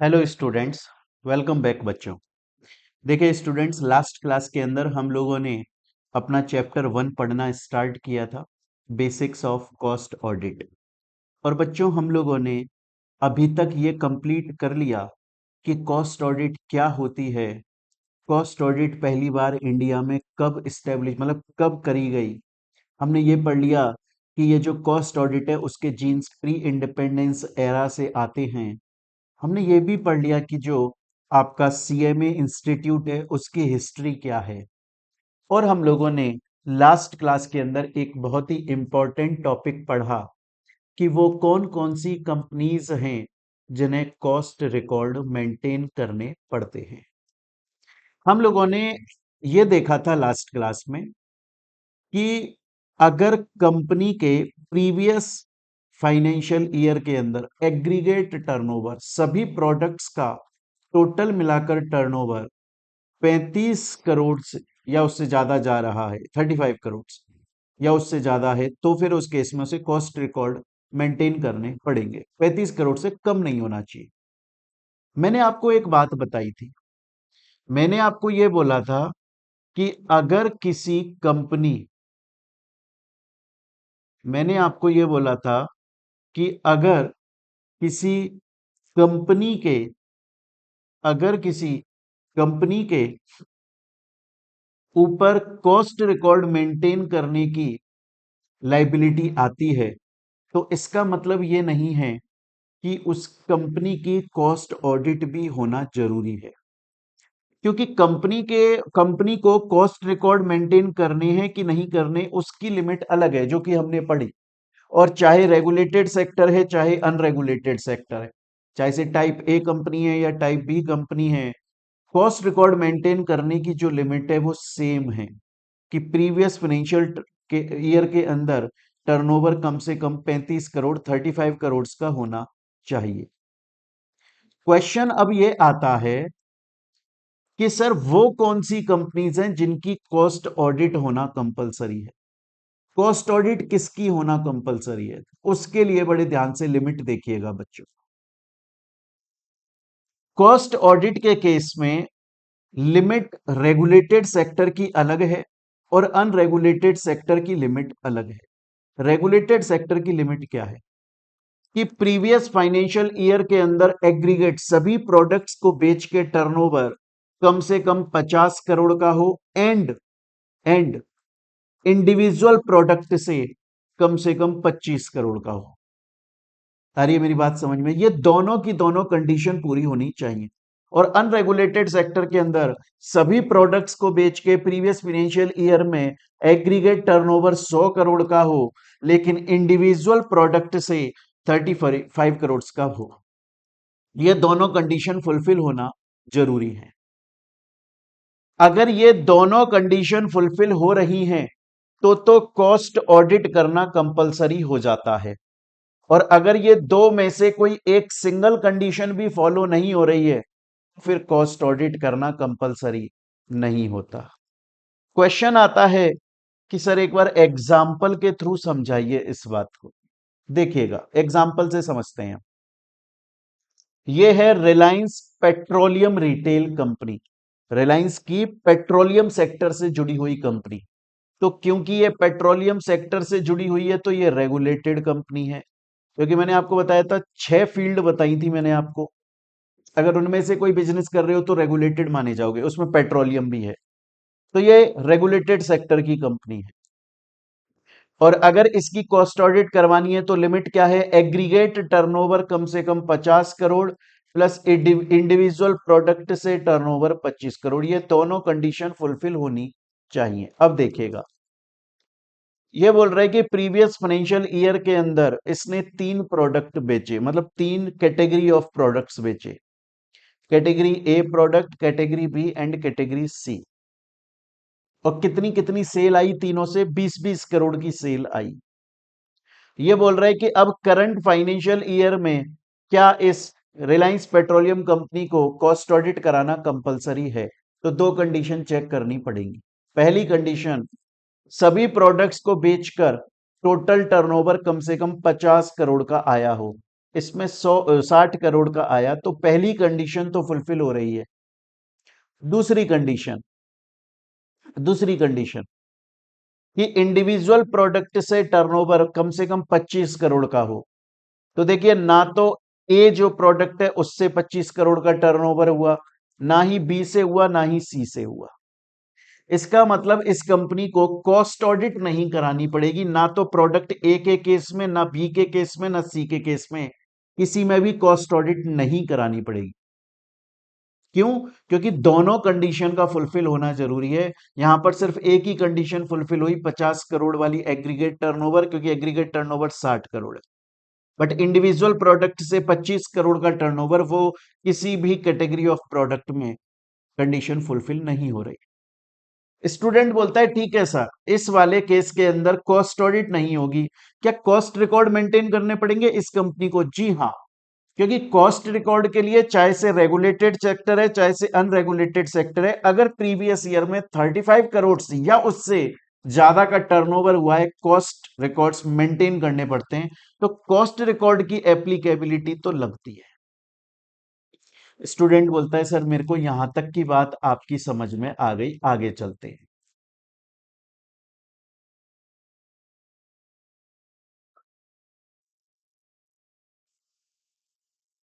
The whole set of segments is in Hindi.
हेलो स्टूडेंट्स, वेलकम बैक बच्चों। देखिए स्टूडेंट्स, लास्ट क्लास के अंदर हम लोगों ने अपना चैप्टर 1 पढ़ना स्टार्ट किया था, बेसिक्स ऑफ कॉस्ट ऑडिट। और बच्चों हम लोगों ने अभी तक ये कंप्लीट कर लिया कि कॉस्ट ऑडिट क्या होती है। कॉस्ट ऑडिट पहली बार इंडिया में कब इस्टेब्लिश मतलब कब करी गई। हमने ये पढ़ लिया कि ये जो कॉस्ट ऑडिट है उसके जीन्स प्री इंडिपेंडेंस एरा से आते हैं। हमने ये भी पढ़ लिया कि जो आपका सीएमए इंस्टीट्यूट है उसकी हिस्ट्री क्या है। और हम लोगों ने लास्ट क्लास के अंदर एक बहुत ही इंपॉर्टेंट टॉपिक पढ़ा कि वो कौन कौन सी कंपनीज हैं जिन्हें कॉस्ट रिकॉर्ड मेंटेन करने पड़ते हैं। हम लोगों ने ये देखा था लास्ट क्लास में कि अगर कंपनी के प्रीवियस फाइनेंशियल ईयर के अंदर एग्रीगेट टर्नओवर सभी प्रोडक्ट्स का टोटल मिलाकर टर्नओवर 35 करोड़ से या उससे ज्यादा जा रहा है, 35 करोड़ या उससे ज्यादा है, तो फिर उस केस में उसे कॉस्ट रिकॉर्ड मेंटेन करने पड़ेंगे। 35 करोड़ से कम नहीं होना चाहिए। मैंने आपको एक बात बताई थी, मैंने आपको यह बोला था कि अगर किसी कंपनी मैंने आपको यह बोला था कि किसी कंपनी के अगर किसी कंपनी के ऊपर कॉस्ट रिकॉर्ड मेंटेन करने की लाइबिलिटी आती है, तो इसका मतलब ये नहीं है कि उस कंपनी की कॉस्ट ऑडिट भी होना जरूरी है। क्योंकि कंपनी को कॉस्ट रिकॉर्ड मेंटेन करने हैं कि नहीं करने, उसकी लिमिट अलग है जो कि हमने पढ़ी। और चाहे रेगुलेटेड सेक्टर है चाहे अनरेगुलेटेड सेक्टर है, चाहे से टाइप ए कंपनी है या टाइप बी कंपनी है, कॉस्ट रिकॉर्ड मेंटेन करने की जो लिमिट है वो सेम है कि प्रीवियस फाइनेंशियल के ईयर के अंदर टर्नओवर कम से कम 35 करोड़ 35 करोड़ का होना चाहिए। क्वेश्चन अब ये आता है कि सर वो कौन सी कंपनीज हैं जिनकी कॉस्ट ऑडिट होना कंपलसरी है। कॉस्ट ऑडिट किसकी होना कंपलसरी है, उसके लिए बड़े ध्यान से लिमिट देखिएगा बच्चों। कॉस्ट ऑडिट के केस में लिमिट रेगुलेटेड सेक्टर की अलग है और अनरेगुलेटेड सेक्टर की लिमिट अलग है। रेगुलेटेड सेक्टर की लिमिट क्या है कि प्रीवियस फाइनेंशियल ईयर के अंदर एग्रीगेट सभी प्रोडक्ट्स को बेच के टर्नओवर कम से कम 50 करोड़ का हो एंड इंडिविजुअल प्रोडक्ट से कम 25 करोड़ का हो। आ रही है मेरी बात समझ में? ये दोनों की दोनों कंडीशन पूरी होनी चाहिए। और अनरेगुलेटेड सेक्टर के अंदर सभी प्रोडक्ट्स को बेच के प्रीवियस फाइनेंशियल ईयर में एग्रीगेट टर्नओवर 100 करोड़ का हो, लेकिन इंडिविजुअल प्रोडक्ट से 35 करोड़ का हो। ये दोनों कंडीशन फुलफिल होना जरूरी है। अगर ये दोनों कंडीशन फुलफिल हो रही हैं तो कॉस्ट ऑडिट करना कंपलसरी हो जाता है। और अगर ये दो में से कोई एक सिंगल कंडीशन भी फॉलो नहीं हो रही है, फिर कॉस्ट ऑडिट करना कंपलसरी नहीं होता। क्वेश्चन आता है कि सर एक बार एग्जाम्पल के थ्रू समझाइए इस बात को। देखिएगा, एग्जाम्पल से समझते हैं। यह है Reliance petroleum retail company, Reliance की पेट्रोलियम सेक्टर से जुड़ी हुई कंपनी। तो क्योंकि ये पेट्रोलियम सेक्टर से जुड़ी हुई है तो ये रेगुलेटेड कंपनी है। क्योंकि मैंने आपको बताया था 6 फील्ड बताई थी मैंने आपको, अगर उनमें से कोई बिजनेस कर रहे हो तो रेगुलेटेड माने जाओगे, उसमें पेट्रोलियम भी है। तो ये रेगुलेटेड सेक्टर की कंपनी है। और अगर इसकी कॉस्ट ऑडिट करवानी है तो लिमिट क्या है? एग्रीगेट टर्नओवर कम से कम 50 करोड़ प्लस इंडिविजुअल प्रोडक्ट से टर्नओवर 25 करोड़। ये दोनों कंडीशन फुलफिल होनी चाहिए। अब देखिएगा, ये बोल रहा है कि प्रीवियस फाइनेंशियल ईयर के अंदर इसने 3 प्रोडक्ट बेचे, मतलब 3 कैटेगरी ऑफ प्रोडक्ट्स बेचे। Category A product, category B and category C. और कितनी कितनी सेल आई तीनों से? 20-20 करोड़ की सेल आई। ये बोल रहा है कि अब करंट फाइनेंशियल ईयर में क्या इस रिलायंस पेट्रोलियम कंपनी को कॉस्ट ऑडिट कराना कंपलसरी है? तो दो कंडीशन चेक करनी पड़ेगी। पहली कंडीशन, सभी प्रोडक्ट्स को बेचकर टोटल टर्नओवर कम से कम 50 करोड़ का आया हो। इसमें 60 करोड़ का आया, तो पहली कंडीशन तो फुलफिल हो रही है। दूसरी कंडीशन, दूसरी कंडीशन कि इंडिविजुअल प्रोडक्ट से टर्नओवर कम से कम 25 करोड़ का हो। तो देखिए, ना तो ए जो प्रोडक्ट है उससे 25 करोड़ का टर्नओवर हुआ, ना ही बी से हुआ, ना ही सी से हुआ। इसका मतलब इस कंपनी को कॉस्ट ऑडिट नहीं करानी पड़ेगी, ना तो प्रोडक्ट ए के केस में, ना बी के केस में, ना सी के केस में, किसी में भी कॉस्ट ऑडिट नहीं करानी पड़ेगी। क्यों? क्योंकि दोनों कंडीशन का फुलफिल होना जरूरी है। यहां पर सिर्फ एक ही कंडीशन फुलफिल हुई, 50 करोड़ वाली एग्रीगेट टर्नओवर, क्योंकि एग्रीगेट टर्नओवर 60 करोड़ है। बट इंडिविजुअल प्रोडक्ट से 25 करोड़ का टर्नओवर, वो किसी भी कैटेगरी ऑफ प्रोडक्ट में कंडीशन फुलफिल नहीं हो रही। स्टूडेंट बोलता है ठीक है सर, इस वाले केस के अंदर कॉस्ट ऑडिट नहीं होगी, क्या कॉस्ट रिकॉर्ड मेंटेन करने पड़ेंगे इस कंपनी को? जी हाँ, क्योंकि कॉस्ट रिकॉर्ड के लिए चाहे से रेगुलेटेड सेक्टर है चाहे से अनरेगुलेटेड सेक्टर है, अगर प्रीवियस ईयर में 35 करोड़ या उससे ज्यादा का टर्नओवर हुआ है, कॉस्ट रिकॉर्ड्स मेंटेन करने पड़ते हैं, तो कॉस्ट रिकॉर्ड की एप्लीकेबिलिटी तो लगती है। स्टूडेंट बोलता है सर मेरे को यहां तक की बात आपकी समझ में आ गई, आगे चलते हैं।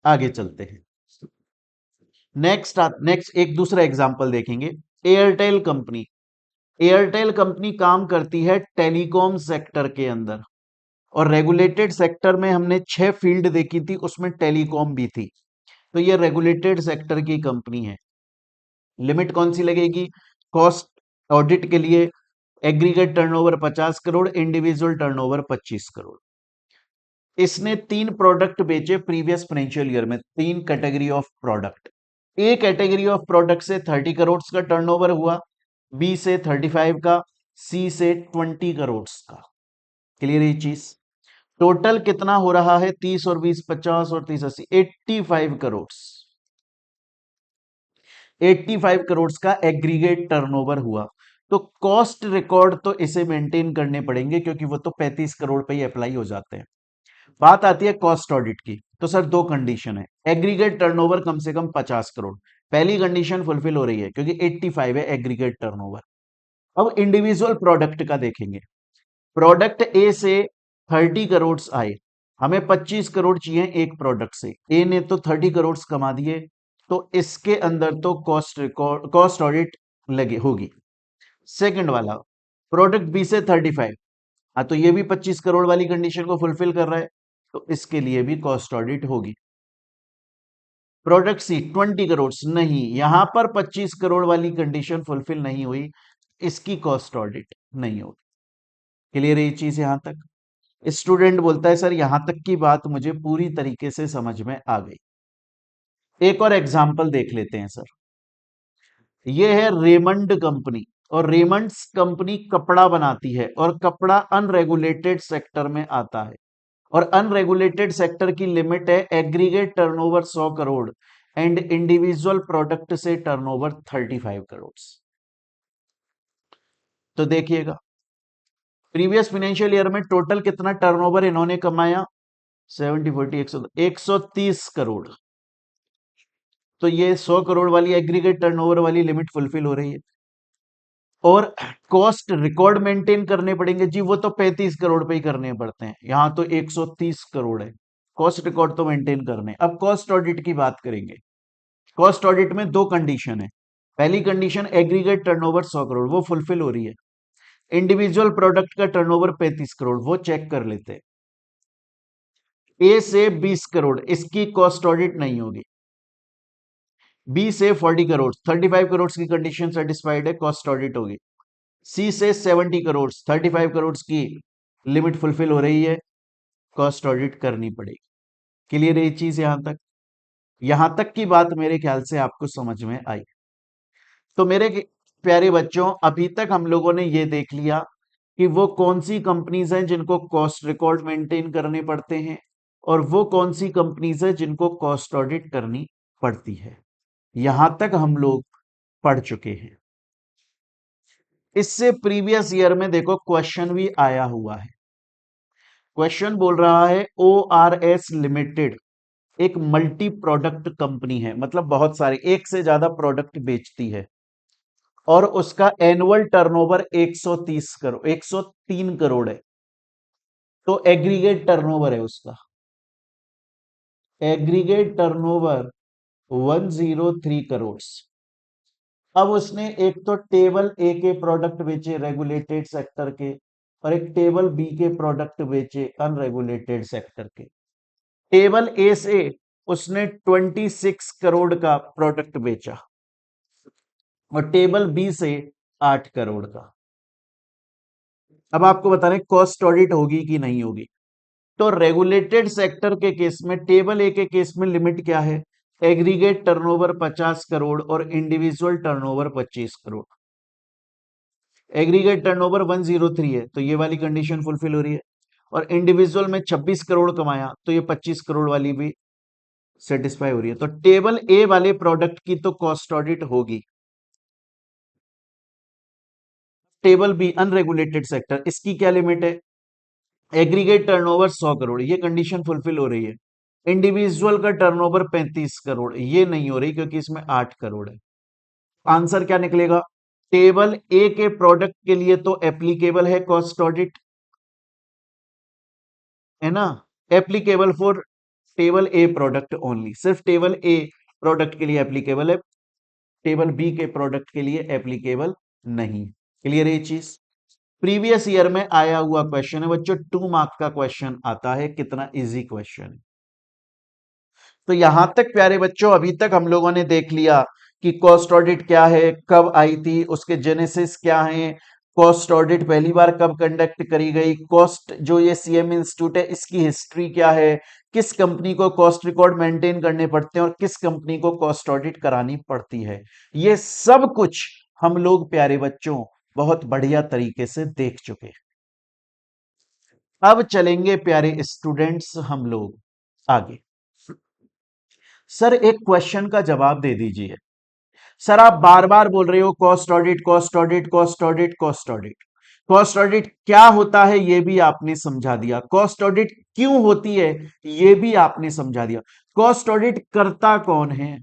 आगे चलते हैं। नेक्स्ट एक दूसरा एग्जांपल देखेंगे। Airtel company. एयरटेल कंपनी काम करती है टेलीकॉम सेक्टर के अंदर, और रेगुलेटेड सेक्टर में हमने 6 फील्ड देखी थी, उसमें टेलीकॉम भी थी। तो ये रेगुलेटेड सेक्टर की कंपनी है। लिमिट कौन सी लगेगी कॉस्ट ऑडिट के लिए? Aggregate turnover 50 crore, individual turnover 25 crore. इसने 3 प्रोडक्ट बेचे प्रीवियस फाइनेंशियल ईयर में, 3 category of product. A category of product से 30 करोड़ का टर्नओवर हुआ, बी से 35 का, सी से 20 करोड़ का। क्लियर ये चीज? टोटल कितना हो रहा है? 30 और 20 50 और 30 80, 85 करोड़। 85 करोड़ का एग्रीगेट टर्नओवर हुआ। तो कॉस्ट रिकॉर्ड तो इसे मेंटेन करने पड़ेंगे, क्योंकि वो तो 35 करोड़ पे ही अप्लाई हो जाते हैं। बात आती है कॉस्ट ऑडिट की, तो सर दो कंडीशन है। एग्रीगेट टर्नओवर कम से कम 50 करोड़, पहली कंडीशन फुलफिल हो रही है क्योंकि 85 है एग्रीगेट टर्नओवर। अब इंडिविजुअल प्रोडक्ट का देखेंगे। प्रोडक्ट ए से 30 करोड़ आए, हमें 25 करोड़ चाहिए एक प्रोडक्ट से। ए ने तो 30 करोड़ कमा दिए, तो इसके अंदर तो कॉस्ट रिकॉर्ड, कॉस्ट ऑडिट लगे होगी। सेकंड वाला, प्रोडक्ट बी से 35, हाँ तो ये भी 25 करोड़ वाली कंडीशन को फुलफिल कर रहा है, तो इसके लिए भी कॉस्ट ऑडिट होगी। प्रोडक्ट सी 20 करोड़, नहीं, यहां पर 25 करोड़ वाली कंडीशन फुलफिल नहीं हुई, इसकी कॉस्ट ऑडिट नहीं होगी। क्लियर है ये चीज यहां तक? स्टूडेंट बोलता है सर यहां तक की बात मुझे पूरी तरीके से समझ में आ गई। एक और एग्जाम्पल देख लेते हैं सर। ये है रेमंड कंपनी, और रेमंड्स कंपनी कपड़ा बनाती है, और कपड़ा अनरेगुलेटेड सेक्टर में आता है, और अनरेगुलेटेड सेक्टर की लिमिट है aggregate turnover 100 crore and individual product से टर्नओवर 35 करोड़। तो देखिएगा, प्रीवियस फाइनेंशियल ईयर में टोटल कितना टर्नओवर इन्होंने कमाया? 70 40 130 करोड़। तो ये 100 करोड़ वाली एग्रीगेट टर्नओवर वाली लिमिट फुलफिल हो रही है। और कॉस्ट रिकॉर्ड मेंटेन करने पड़ेंगे जी, वो तो 35 करोड़ पे ही करने पड़ते हैं, यहां तो 130 करोड़ है। कॉस्ट रिकॉर्ड तो मेंटेन करने। अब कॉस्ट ऑडिट की बात करेंगे। कॉस्ट ऑडिट में दो कंडीशन है। पहली कंडीशन एग्रीगेट टर्नओवर 100 करोड़, वो फुलफिल हो रही है। इंडिविजुअल प्रोडक्ट का टर्नओवर 35 करोड़, वो चेक कर लेते हैं। ए से 20 करोड़, इसकी कॉस्ट ऑडिट नहीं होगी। बी से 40 करोड़, 35 करोड़ की कंडीशन सेटिस्फाइड है, कॉस्ट ऑडिट होगी। सी से 70 करोड़, 35 करोड़ की लिमिट फुलफिल हो रही है, कॉस्ट ऑडिट करनी पड़ेगी। क्लियर है ये चीज यहां तक की बात मेरे ख्याल से आपको समझ में आई। तो मेरे प्यारे बच्चों, अभी तक हम लोगों ने ये देख लिया कि वो कौन सी कंपनीज हैं जिनको कॉस्ट रिकॉर्ड मेंटेन करने पड़ते हैं, और वो कौन सी कंपनीज हैं जिनको कॉस्ट ऑडिट करनी पड़ती है। यहां तक हम लोग पढ़ चुके हैं। इससे प्रीवियस ईयर में देखो क्वेश्चन भी आया हुआ है। क्वेश्चन बोल रहा है ORS लिमिटेड एक मल्टी प्रोडक्ट कंपनी है, मतलब बहुत सारे एक से ज्यादा प्रोडक्ट बेचती है और उसका एनुअल टर्नओवर 103 करोड़ है। तो एग्रीगेट टर्नओवर है उसका, एग्रीगेट टर्नओवर 103 करोड़। अब उसने एक तो टेबल ए के प्रोडक्ट बेचे रेगुलेटेड सेक्टर के और एक टेबल बी के प्रोडक्ट बेचे अनरेगुलेटेड सेक्टर के। टेबल ए से उसने 26 करोड़ का प्रोडक्ट बेचा और टेबल बी से 8 करोड़ का। अब आपको बता रहे कॉस्ट ऑडिट होगी कि नहीं होगी। तो रेगुलेटेड सेक्टर के केस में, टेबल ए के केस में लिमिट क्या है? एग्रीगेट टर्नओवर 50 करोड़ और individual turnover 25 crore. Aggregate turnover 103 है तो ये वाली कंडीशन फुलफिल हो रही है, और इंडिविजुअल में 26 करोड़ कमाया तो ये 25 करोड़ वाली भी सेटिस्फाई हो रही है। तो टेबल ए वाले प्रोडक्ट की तो कॉस्ट ऑडिट होगी। टेबल बी अनरेगुलेटेड सेक्टर, इसकी क्या लिमिट है? एग्रीगेट टर्नओवर 100 करोड़, ये कंडीशन फुलफिल हो रही है। इंडिविजुअल का टर्नओवर 35 करोड़, ये नहीं हो रही क्योंकि इसमें 8 करोड़ है। आंसर क्या निकलेगा? टेबल ए के प्रोडक्ट के लिए तो एप्लीकेबल है कॉस्ट ऑडिट, है ना, applicable for table A product only, सिर्फ टेबल ए प्रोडक्ट के लिए एप्लीकेबल है, टेबल बी के प्रोडक्ट के लिए एप्लीकेबल नहीं। क्लियर है ये चीज? प्रीवियस ईयर में आया हुआ क्वेश्चन है बच्चों, 2 मार्क का क्वेश्चन आता है। कितना इजी क्वेश्चन है। तो यहां तक प्यारे बच्चों अभी तक हम लोगों ने देख लिया कि कॉस्ट ऑडिट क्या है, कब आई थी, उसके जेनेसिस क्या है, कॉस्ट ऑडिट पहली बार कब कंडक्ट करी गई, कॉस्ट जो ये सीएम इंस्टीट्यूट है इसकी हिस्ट्री क्या है, किस कंपनी को कॉस्ट रिकॉर्ड मेंटेन करने पड़ते हैं और किस कंपनी को कॉस्ट ऑडिट करानी पड़ती है, ये सब कुछ हम लोग प्यारे बच्चों बहुत बढ़िया तरीके से देख चुके। अब चलेंगे प्यारे स्टूडेंट्स हम लोग आगे। सर एक क्वेश्चन का जवाब दे दीजिए। सर आप बार बार बोल रहे हो cost audit cost audit cost audit cost audit. Cost audit क्या होता है ये भी आपने समझा दिया, कॉस्ट ऑडिट क्यों होती है ये भी आपने समझा दिया। कॉस्ट ऑडिट करता कौन है?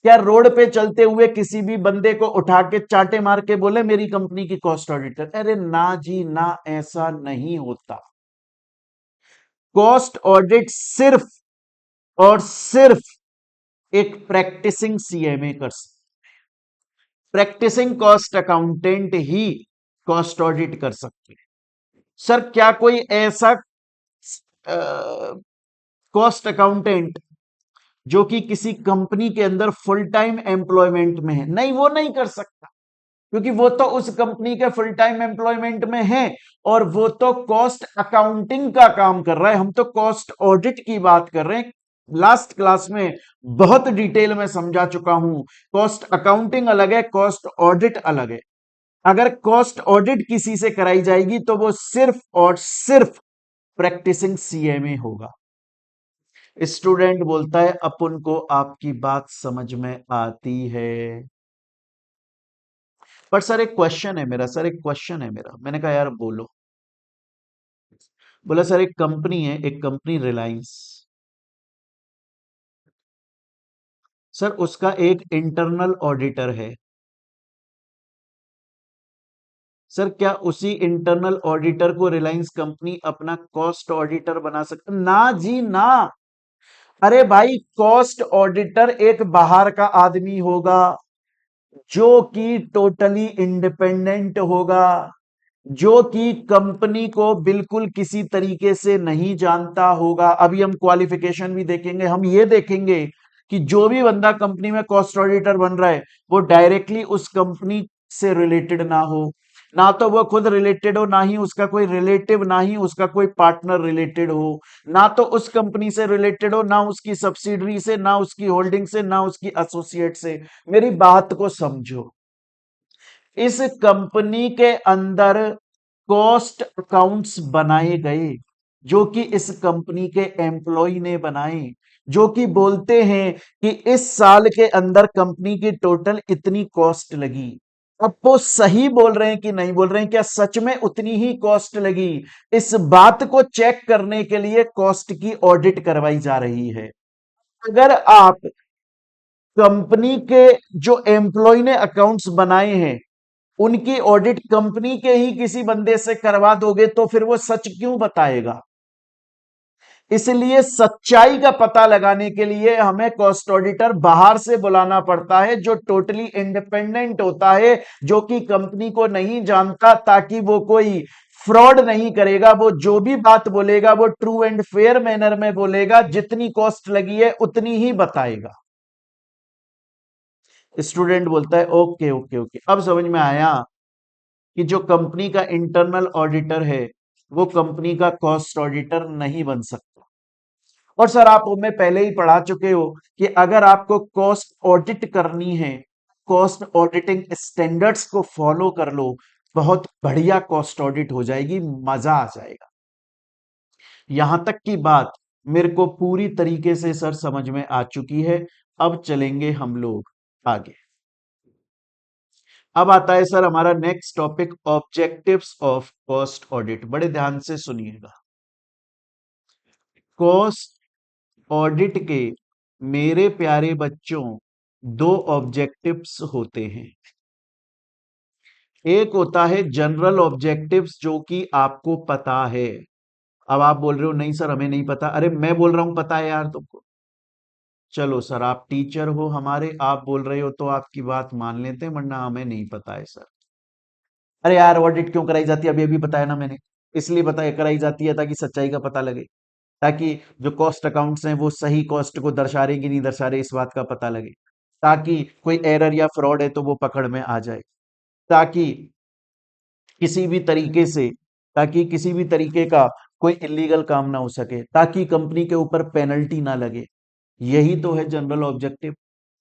क्या रोड पे चलते हुए किसी भी बंदे को उठा के चाटे मार के बोले मेरी कंपनी की कॉस्ट ऑडिट कर? अरे ना जी ना, ऐसा नहीं होता। कॉस्ट ऑडिट सिर्फ और सिर्फ एक प्रैक्टिसिंग सीएमए कर सकता, प्रैक्टिसिंग कॉस्ट अकाउंटेंट ही कॉस्ट ऑडिट कर सकते हैं। सर क्या कोई ऐसा कॉस्ट अकाउंटेंट जो कि किसी कंपनी के अंदर फुल टाइम एम्प्लॉयमेंट में है? नहीं, वो नहीं कर सकता, क्योंकि वो तो उस कंपनी के फुल टाइम एम्प्लॉयमेंट में है और वो तो कॉस्ट अकाउंटिंग का काम कर रहा है। हम तो कॉस्ट ऑडिट की बात कर रहे हैं। लास्ट क्लास में बहुत डिटेल में समझा चुका हूं, कॉस्ट अकाउंटिंग अलग है, कॉस्ट ऑडिट अलग है। अगर कॉस्ट ऑडिट किसी से कराई जाएगी तो वो सिर्फ और सिर्फ प्रैक्टिसिंग सीएमए होगा। स्टूडेंट बोलता है अपन को आपकी बात समझ में आती है, पर सर एक क्वेश्चन है मेरा, सर एक क्वेश्चन है मेरा। मैंने कहा यार बोलो। बोला सर एक कंपनी है, एक कंपनी रिलायंस, सर उसका एक इंटरनल ऑडिटर है। सर क्या उसी इंटरनल ऑडिटर को रिलायंस कंपनी अपना कॉस्ट ऑडिटर बना सकता? ना जी ना। अरे भाई कॉस्ट ऑडिटर एक बाहर का आदमी होगा जो कि टोटली इंडिपेंडेंट होगा, जो कि कंपनी को बिल्कुल किसी तरीके से नहीं जानता होगा। अभी हम क्वालिफिकेशन भी देखेंगे, हम ये देखेंगे कि जो भी बंदा कंपनी में कॉस्ट ऑडिटर बन रहा है वो डायरेक्टली उस कंपनी से रिलेटेड ना हो, ना तो वो खुद रिलेटेड हो, ना ही उसका कोई रिलेटिव, ना ही उसका कोई पार्टनर रिलेटेड हो, ना तो उस कंपनी से रिलेटेड हो, ना उसकी सब्सिडरी से, ना उसकी होल्डिंग से, ना उसकी एसोसिएट से। मेरी बात को समझो, इस कंपनी के अंदर कॉस्ट अकाउंट्स बनाए गए जो कि इस कंपनी के एम्प्लॉय ने बनाए, जो कि बोलते हैं कि इस साल के अंदर कंपनी की टोटल इतनी कॉस्ट लगी। अब वो सही बोल रहे हैं कि नहीं बोल रहे हैं, क्या सच में उतनी ही कॉस्ट लगी, इस बात को चेक करने के लिए कॉस्ट की ऑडिट करवाई जा रही है। अगर आप कंपनी के जो एम्प्लॉय ने अकाउंट्स बनाए हैं उनकी ऑडिट कंपनी के ही किसी बंदे से करवा दोगे तो फिर वो सच क्यों बताएगा। इसलिए सच्चाई का पता लगाने के लिए हमें कॉस्ट ऑडिटर बाहर से बुलाना पड़ता है, जो टोटली इंडिपेंडेंट होता है, जो कि कंपनी को नहीं जानता, ताकि वो कोई फ्रॉड नहीं करेगा। वो जो भी बात बोलेगा वो ट्रू एंड फेयर मैनर में बोलेगा, जितनी कॉस्ट लगी है उतनी ही बताएगा। स्टूडेंट बोलता है ओके ओके ओके, अब समझ में आया कि जो कंपनी का इंटरनल ऑडिटर है वो कंपनी का कॉस्ट ऑडिटर नहीं बन सकता। और सर आप में पहले ही पढ़ा चुके हो कि अगर आपको कॉस्ट ऑडिट करनी है, कॉस्ट ऑडिटिंग स्टैंडर्ड्स को फॉलो कर लो, बहुत बढ़िया कॉस्ट ऑडिट हो जाएगी, मजा आ जाएगा। यहां तक की बात मेरे को पूरी तरीके से सर समझ में आ चुकी है। अब चलेंगे हम लोग आगे। अब आता है सर हमारा next topic, objectives of cost audit. बड़े ध्यान से सुनिएगा। कॉस्ट ऑडिट के मेरे प्यारे बच्चों दो ऑब्जेक्टिव्स होते हैं। एक होता है जनरल ऑब्जेक्टिव्स, जो कि आपको पता है। अब आप बोल रहे हो नहीं सर हमें नहीं पता, अरे मैं बोल रहा हूं पता है यार तुमको। चलो सर आप टीचर हो हमारे, आप बोल रहे हो तो आपकी बात मान लेते हैं, वरना हमें नहीं पता है सर। अरे यार ऑडिट क्यों कराई जाती है, अभी अभी बताया ना मैंने। इसलिए बताया कराई जाती है ताकि सच्चाई का पता लगे, ताकि जो कॉस्ट अकाउंट्स हैं वो सही कॉस्ट को दर्शा रहे कि नहीं दर्शा रहे इस बात का पता लगे, ताकि कोई एरर या फ्रॉड है तो वो पकड़ में आ जाए, ताकि किसी भी तरीके से ताकि किसी भी तरीके का कोई इलीगल काम ना हो सके, ताकि कंपनी के ऊपर पेनल्टी ना लगे। यही तो है जनरल ऑब्जेक्टिव,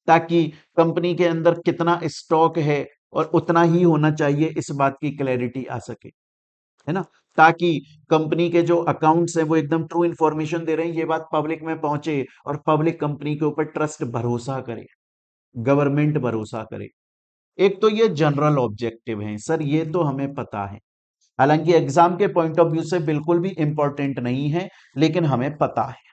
ताकि कंपनी के अंदर कितना स्टॉक है और उतना ही होना चाहिए, इस बात की क्लैरिटी आ सके, है ना। ताकि कंपनी के जो अकाउंट्स हैं वो एकदम ट्रू इंफॉर्मेशन दे रहे हैं, ये बात पब्लिक में पहुंचे और पब्लिक कंपनी के ऊपर ट्रस्ट भरोसा करे, गवर्नमेंट भरोसा करे। एक तो ये जनरल ऑब्जेक्टिव है सर, ये तो हमें पता है, हालांकि एग्जाम के पॉइंट ऑफ व्यू से बिल्कुल भी इंपॉर्टेंट नहीं है, लेकिन हमें पता है।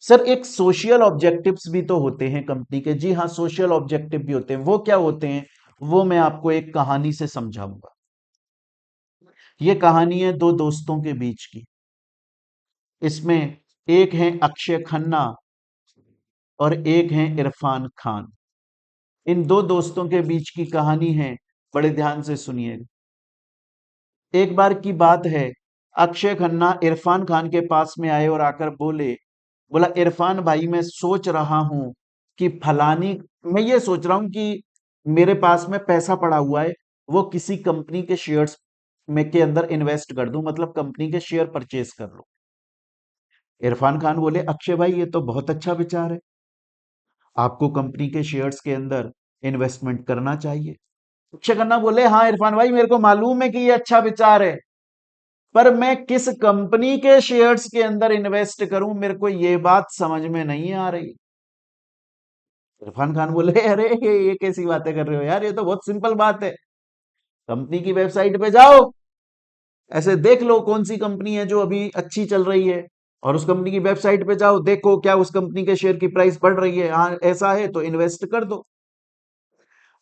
सर एक सोशल ऑब्जेक्टिव्स भी तो होते हैं कंपनी के। जी हाँ, सोशल ऑब्जेक्टिव भी होते हैं। वो क्या होते हैं वो मैं आपको एक कहानी से समझाऊंगा। ये कहानी है दो दोस्तों के बीच की। इसमें एक है अक्षय खन्ना और एक है इरफान खान। इन दो दोस्तों के बीच की कहानी है, बड़े ध्यान से सुनिएगा। एक बार की बात है, अक्षय खन्ना इरफान खान के पास में आए और आकर बोला इरफान भाई मैं सोच रहा हूं कि फलानी मैं ये सोच रहा हूं कि मेरे पास में पैसा पड़ा हुआ है, वो किसी कंपनी के शेयर्स में के अंदर इन्वेस्ट कर दूं, मतलब कंपनी के शेयर परचेज कर लूं। इरफान खान बोले अक्षय भाई ये तो बहुत अच्छा विचार है, आपको कंपनी के शेयर्स के अंदर इन्वेस्टमेंट करना चाहिए। अक्षय खन्ना बोले हाँ इरफान भाई मेरे को मालूम है कि ये अच्छा विचार है, पर मैं किस कंपनी के शेयर्स के अंदर इन्वेस्ट करूं मेरे को ये बात समझ में नहीं आ रही। इरफान खान बोले अरे ये कैसी बातें कर रहे हो यार, ये तो बहुत सिंपल बात है। कंपनी की वेबसाइट पे जाओ, ऐसे देख लो कौन सी कंपनी है जो अभी अच्छी चल रही है, और उस कंपनी की वेबसाइट पे जाओ, देखो क्या उस कंपनी के शेयर की प्राइस बढ़ रही है, हाँ ऐसा है तो इन्वेस्ट कर दो।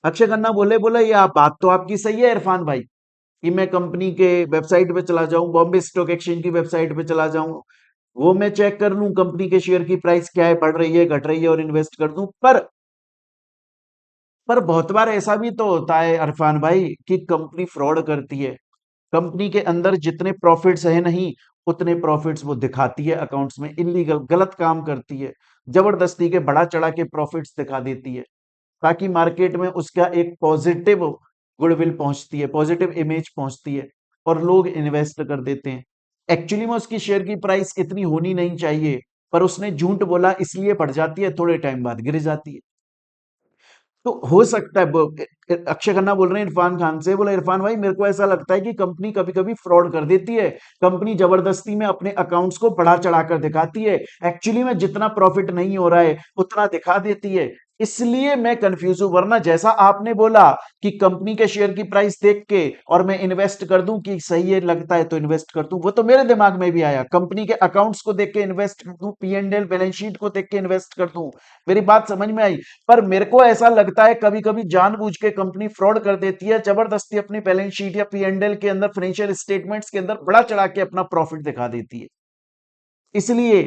अक्षय खन्ना बोले ये आप बात तो आपकी सही है इरफान भाई, कि मैं कंपनी के वेबसाइट पे चला जाऊं, बॉम्बे स्टॉक एक्सचेंज की वेबसाइट पे चला जाऊं, वो मैं चेक कर लूं कंपनी के शेयर की प्राइस क्या है, बढ़ रही है घट रही है, और इन्वेस्ट कर दूं। पर बहुत बार ऐसा भी तो होता है अरफान भाई कि कंपनी फ्रॉड करती है, कंपनी के अंदर जितने प्रॉफिट्स है नहीं उतने प्रॉफिट्स वो दिखाती है अकाउंट्स में, इलीगल गलत काम करती है, जबरदस्ती के बढ़ा चढ़ा के प्रॉफिट्स दिखा देती है, ताकि मार्केट में उसका एक पॉजिटिव गुडविल पहुंचती है, पॉजिटिव इमेज पहुंचती है, और लोग इन्वेस्ट कर देते हैं। एक्चुअली में उसकी शेयर की प्राइस इतनी होनी नहीं चाहिए, पर उसने झूठ बोला इसलिए बढ़ जाती है, थोड़े टाइम बाद गिर जाती है। तो हो सकता है अक्षय खन्ना बोल रहे हैं इरफान खान से, बोला इरफान भाई मेरे को ऐसा लगता है कि कंपनी कभी कभी फ्रॉड कर देती है, कंपनी जबरदस्ती में अपने अकाउंट्स को बढ़ा चढ़ाकर दिखाती है, एक्चुअली में जितना प्रॉफिट नहीं हो रहा है उतना दिखा देती है, इसलिए मैं कंफ्यूज हूं, वरना जैसा आपने बोला कि कंपनी के शेयर की प्राइस देख के और मैं इन्वेस्ट कर दूं कि सही है लगता है तो इन्वेस्ट कर दूं, वो तो मेरे दिमाग में भी आया। कंपनी के अकाउंट्स को देख के इन्वेस्ट कर दूं, P and L balance sheet को देख के इन्वेस्ट कर दूं, मेरी बात समझ में आई। पर मेरे को ऐसा लगता है कभी कभी जानबूझ के कंपनी फ्रॉड कर देती है, जबरदस्ती अपनी बैलेंस शीट या पी एंड एल के अंदर, फाइनेंशियल स्टेटमेंट्स के अंदर बढ़ा चढ़ा के अपना प्रॉफिट दिखा देती है। इसलिए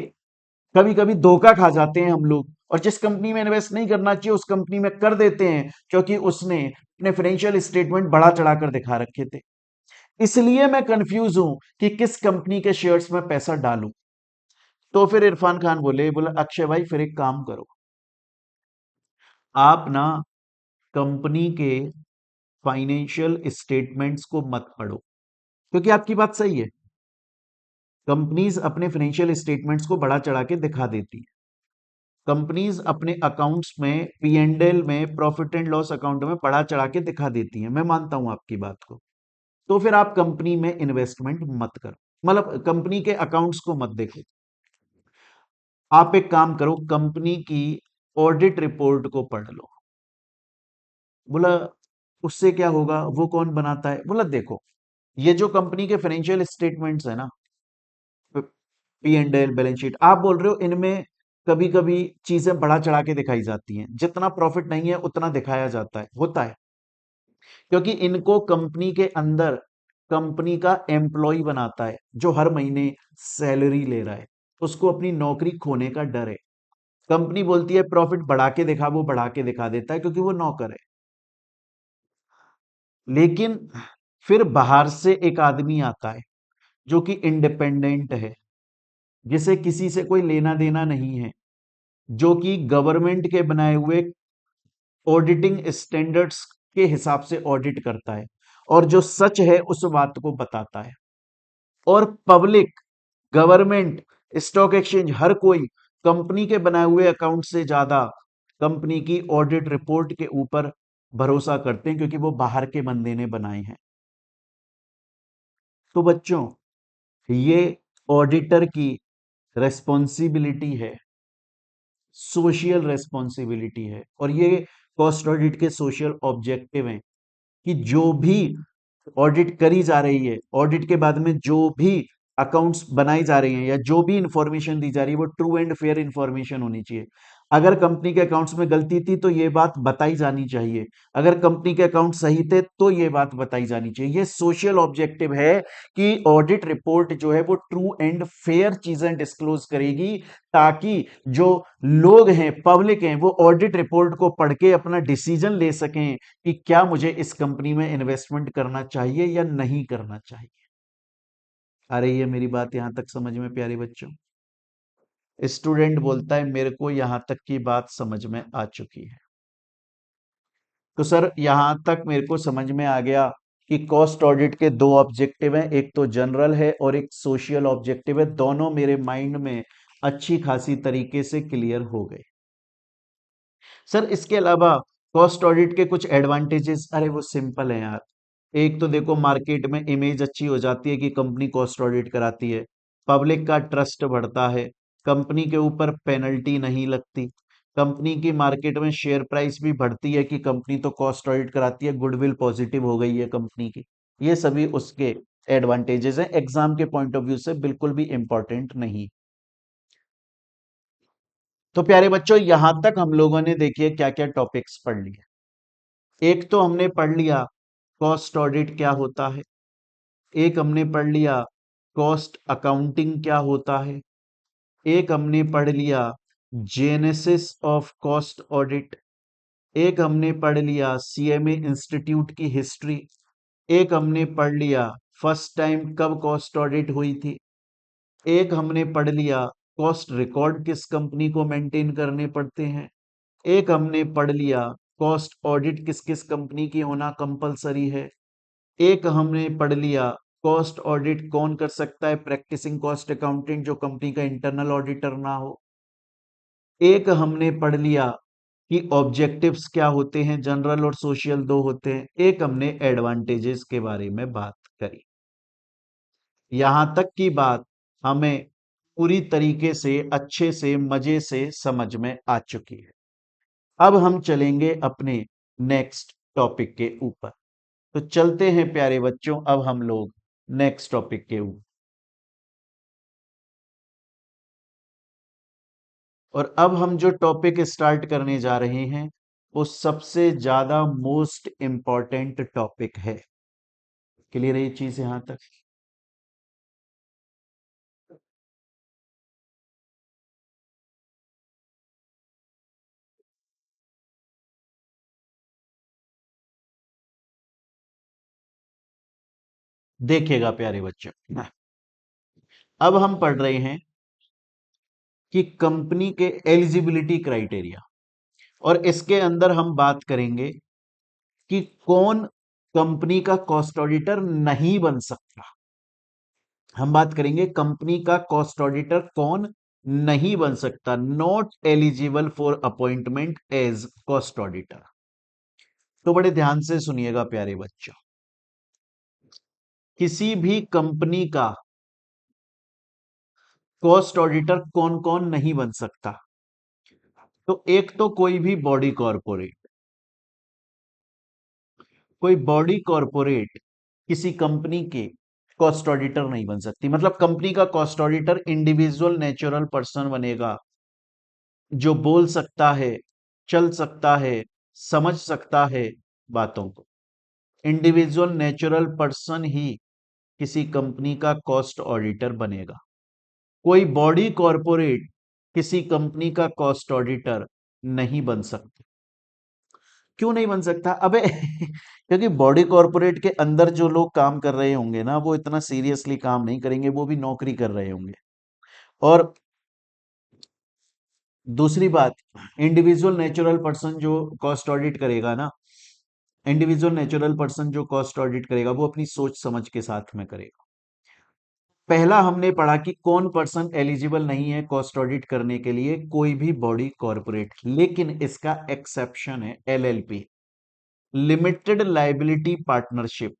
कभी कभी धोखा खा जाते हैं हम लोग, और जिस कंपनी में इन्वेस्ट नहीं करना चाहिए उस कंपनी में कर देते हैं, क्योंकि उसने अपने फाइनेंशियल स्टेटमेंट बढ़ा चढ़ाकर दिखा रखे थे। इसलिए मैं कंफ्यूज हूं कि किस कंपनी के शेयर्स में पैसा डालूं। तो फिर इरफान खान बोले, बोला अक्षय भाई फिर एक काम करो, आप ना कंपनी के फाइनेंशियल स्टेटमेंट्स को मत पढ़ो, क्योंकि आपकी बात सही है, कंपनीज अपने फाइनेंशियल स्टेटमेंट्स को बढ़ा चढ़ा के दिखा देती है। कंपनीज अपने अकाउंट्स में, पी एंड एल में, प्रॉफिट एंड लॉस अकाउंट में बढ़ा चढ़ा के दिखा देती हैं, मैं मानता हूं आपकी बात को। तो फिर आप कंपनी में इन्वेस्टमेंट मत करो, मतलब कंपनी के अकाउंट्स को मत देखो। आप एक काम करो, कंपनी की ऑडिट रिपोर्ट को पढ़ लो। बोला उससे क्या होगा, वो कौन बनाता है? बोला देखो, ये जो कंपनी के फाइनेंशियल स्टेटमेंट्स है ना, P and L balance sheet, आप बोल रहे हो इनमें कभी कभी चीजें बढ़ा चढ़ा के दिखाई जाती हैं, जितना प्रॉफिट नहीं है उतना दिखाया जाता है, होता है, क्योंकि इनको कंपनी के अंदर कंपनी का एम्प्लॉय बनाता है, जो हर महीने सैलरी ले रहा है, उसको अपनी नौकरी खोने का डर है। कंपनी बोलती है प्रॉफिट बढ़ा के दिखा, वो बढ़ा के दिखा देता है क्योंकि वो नौकर है। लेकिन फिर बाहर से एक आदमी आता है जो कि इंडिपेंडेंट है, जिसे किसी से कोई लेना देना नहीं है, जो कि गवर्नमेंट के बनाए हुए ऑडिटिंग स्टैंडर्ड्स के हिसाब से ऑडिट करता है, और जो सच है उस बात को बताता है। और पब्लिक, गवर्नमेंट, स्टॉक एक्सचेंज, हर कोई कंपनी के बनाए हुए अकाउंट से ज्यादा कंपनी की ऑडिट रिपोर्ट के ऊपर भरोसा करते हैं, क्योंकि वो बाहर के बंदे ने बनाए हैं। तो बच्चों, ये ऑडिटर की रेस्पॉन्सिबिलिटी है, सोशल रेस्पॉन्सिबिलिटी है, और ये कॉस्ट ऑडिट के सोशल ऑब्जेक्टिव हैं कि जो भी ऑडिट करी जा रही है, ऑडिट के बाद में जो भी अकाउंट्स बनाई जा रही हैं या जो भी इंफॉर्मेशन दी जा रही है, वो ट्रू एंड फेयर इंफॉर्मेशन होनी चाहिए। अगर कंपनी के अकाउंट्स में गलती थी तो ये बात बताई जानी चाहिए, अगर कंपनी के अकाउंट सही थे तो ये बात बताई जानी चाहिए। ये सोशल ऑब्जेक्टिव है कि ऑडिट रिपोर्ट जो है वो ट्रू एंड फेयर चीजें डिस्क्लोज करेगी, ताकि जो लोग हैं, पब्लिक हैं, वो ऑडिट रिपोर्ट को पढ़ के अपना डिसीजन ले सकें कि क्या मुझे इस कंपनी में इन्वेस्टमेंट करना चाहिए या नहीं करना चाहिए। आ रही है मेरी बात यहां तक समझ में प्यारे बच्चों? स्टूडेंट बोलता है मेरे को यहां तक की बात समझ में आ चुकी है। तो सर यहां तक मेरे को समझ में आ गया कि कॉस्ट ऑडिट के दो ऑब्जेक्टिव हैं, एक तो जनरल है और एक सोशल ऑब्जेक्टिव है। दोनों मेरे माइंड में अच्छी खासी तरीके से क्लियर हो गए। सर इसके अलावा कॉस्ट ऑडिट के कुछ एडवांटेजेस, अरे वो सिंपल है यार। एक तो देखो, मार्केट में इमेज अच्छी हो जाती है कि कंपनी कॉस्ट ऑडिट कराती है, पब्लिक का ट्रस्ट बढ़ता है, कंपनी के ऊपर पेनल्टी नहीं लगती, कंपनी की मार्केट में शेयर प्राइस भी बढ़ती है कि कंपनी तो कॉस्ट ऑडिट कराती है, गुडविल पॉजिटिव हो गई है कंपनी की। ये सभी उसके एडवांटेजेस हैं, एग्जाम के पॉइंट ऑफ व्यू से बिल्कुल भी इंपॉर्टेंट नहीं। तो प्यारे बच्चों, यहां तक हम लोगों ने देखिए क्या क्या टॉपिक्स पढ़ लिए। एक तो हमने पढ़ लिया कॉस्ट ऑडिट क्या होता है, एक हमने पढ़ लिया कॉस्ट अकाउंटिंग क्या होता है, एक हमने पढ़ लिया जेनेसिस ऑफ कॉस्ट ऑडिट, एक हमने पढ़ लिया सीएमए इंस्टीट्यूट की हिस्ट्री, एक हमने पढ़ लिया फर्स्ट टाइम कब कॉस्ट ऑडिट हुई थी, एक हमने पढ़ लिया कॉस्ट रिकॉर्ड किस कंपनी को मेंटेन करने पड़ते हैं, एक हमने पढ़ लिया कॉस्ट ऑडिट किस किस कंपनी की होना कंपलसरी है, एक हमने पढ़ लिया कॉस्ट ऑडिट कौन कर सकता है, प्रैक्टिसिंग कॉस्ट अकाउंटेंट जो कंपनी का इंटरनल ऑडिटर ना हो, एक हमने पढ़ लिया कि ऑब्जेक्टिव्स क्या होते हैं, जनरल और सोशल दो होते हैं, एक हमने एडवांटेजेस के बारे में बात करी। यहां तक की बात हमें पूरी तरीके से अच्छे से मजे से समझ में आ चुकी है। अब हम चलेंगे अपने नेक्स्ट टॉपिक के ऊपर। तो चलते हैं प्यारे बच्चों, अब हम लोग नेक्स्ट टॉपिक के ऊपर। और अब हम जो टॉपिक स्टार्ट करने जा रहे हैं वो सबसे ज्यादा मोस्ट इंपॉर्टेंट टॉपिक है। क्लियर है ये चीज यहां तक? देखिएगा प्यारे बच्चों, अब हम पढ़ रहे हैं कि कंपनी के एलिजिबिलिटी क्राइटेरिया, और इसके अंदर हम बात करेंगे कि कौन कंपनी का कॉस्ट ऑडिटर नहीं बन सकता। हम बात करेंगे कंपनी का कॉस्ट ऑडिटर कौन नहीं बन सकता, not eligible for appointment as cost auditor. तो बड़े ध्यान से सुनिएगा प्यारे बच्चों, किसी भी कंपनी का कॉस्ट ऑडिटर कौन कौन नहीं बन सकता। तो एक तो कोई भी बॉडी कॉरपोरेट, कोई बॉडी कॉरपोरेट किसी कंपनी के कॉस्ट ऑडिटर नहीं बन सकती। मतलब कंपनी का cost auditor individual natural person बनेगा जो बोल सकता है, चल सकता है, समझ सकता है बातों को। इंडिविजुअल नेचुरल पर्सन ही किसी कंपनी का कॉस्ट ऑडिटर बनेगा। कोई बॉडी कॉरपोरेट किसी कंपनी का कॉस्ट ऑडिटर नहीं बन सकता। क्यों नहीं बन सकता? अबे क्योंकि बॉडी कॉरपोरेट के अंदर जो लोग काम कर रहे होंगे ना, वो इतना सीरियसली काम नहीं करेंगे, वो भी नौकरी कर रहे होंगे। और दूसरी बात, इंडिविजुअल नेचुरल पर्सन जो कॉस्ट ऑडिट करेगा ना, इंडिविजुअल नेचुरल पर्सन जो कॉस्ट ऑडिट करेगा वो अपनी सोच समझ के साथ में करेगा। पहला हमने पढ़ा कि कौन पर्सन एलिजिबल नहीं है कॉस्ट ऑडिट करने के लिए, कोई भी बॉडी कॉरपोरेट। लेकिन इसका एक्सेप्शन है एलएलपी, लिमिटेड लाइबिलिटी पार्टनरशिप,